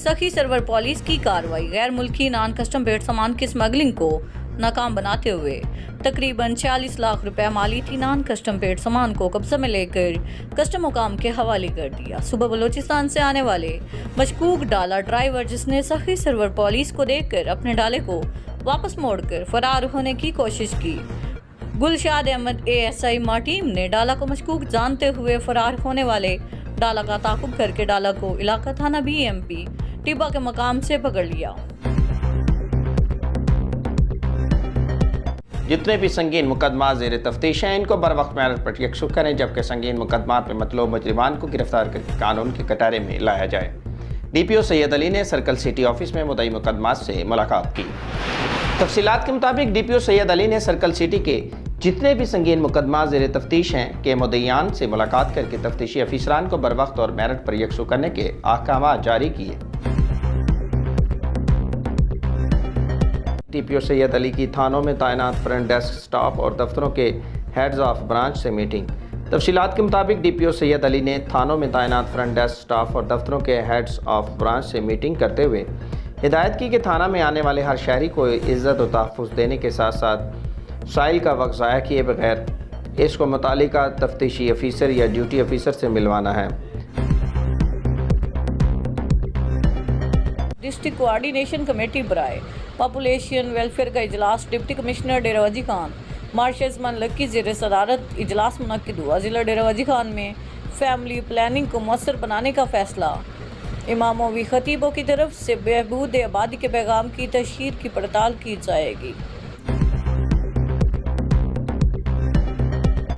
सखी server police की कार्रवाई। गैर मुल्की नॉन कस्टम पेड सामान की स्मगलिंग को नाकाम बनाते हुए तकरीबन 46 लाख रुपए माली थी नॉन कस्टम पेड सामान को कब्जे में लेकर कस्टम हुकाम के हवाले कर दिया। सुबह बलोचिस्तान से आने वाले मशकूक डाला ड्राइवर जिसने सखी सर्वर पुलिस को देखकर अपने डाले को वापस मोड़कर फरार होने की कोशिश की। गुलशाद अहमद ASI माटीम ने डाला को मशकूक जानते हुए फरार होने वाले डाला का ताकुब करके डाला को इलाका थाना BMP टिब्बा के मकाम से पकड़ लिया। जितने भी संगीन मुकदमा ज़ेर तफ्तीश हैं इनको बर वक्त मेरठ पर यकसुर करें, जबकि संगीन मुकदमात में मतलूब मुजरिमान को गिरफ्तार करके कानून के कटारे में लाया जाए। DPO सैयद अली ने सर्कल सिटी ऑफिस में मुद्दई मुकदमात से मुलाकात की। तफसीलात के मुताबिक DPO सैयद अली ने सर्कल सिटी के जितने भी संगीन मुकदमा ज़ेर तफ्तीश हैं के मुद्दईयान से मुलाकात करके तफ्तीशी अफसरान को बर वक्त और मेरठ पर यकसुर करने के अहकाम जारी किए। DPO सैयद अली की थानों में तैनात फ्रंट डेस्क स्टाफ और दफ्तरों के हेड्स ऑफ ब्रांच से मीटिंग। तफसीलात के मुताबिक DPO सैयद अली ने थानों में तैनात फ्रंट डेस्क स्टाफ और दफ्तरों के हेड्स ऑफ ब्रांच से मीटिंग करते हुए हिदायत की कि थाना में आने वाले हर शहरी को इज़्ज़त और तहफ़्फ़ुज़ देने के साथ साथ साइल का वक्त ज़ाया किए बगैर इसको मुतालिका तफ्तीशी अफसर या ड्यूटी अफसर से मिलवाना है। डिस्ट्रिक्ट कोऑर्डिनेशन कमेटी बराए पॉपुलेशन वेलफेयर का इजलास डिप्टी कमिश्नर डेरा वजी खान मार्शल मलक की ज़ेर सदारत इजलास मुनक्किद हुआ। ज़िला डेरा वजी खान में फैमिली प्लानिंग को मौसर बनाने का फैसला। इमामों व खतीबों की तरफ से बहबूद आबादी के पैगाम की तशहीर की पड़ताल की जाएगी।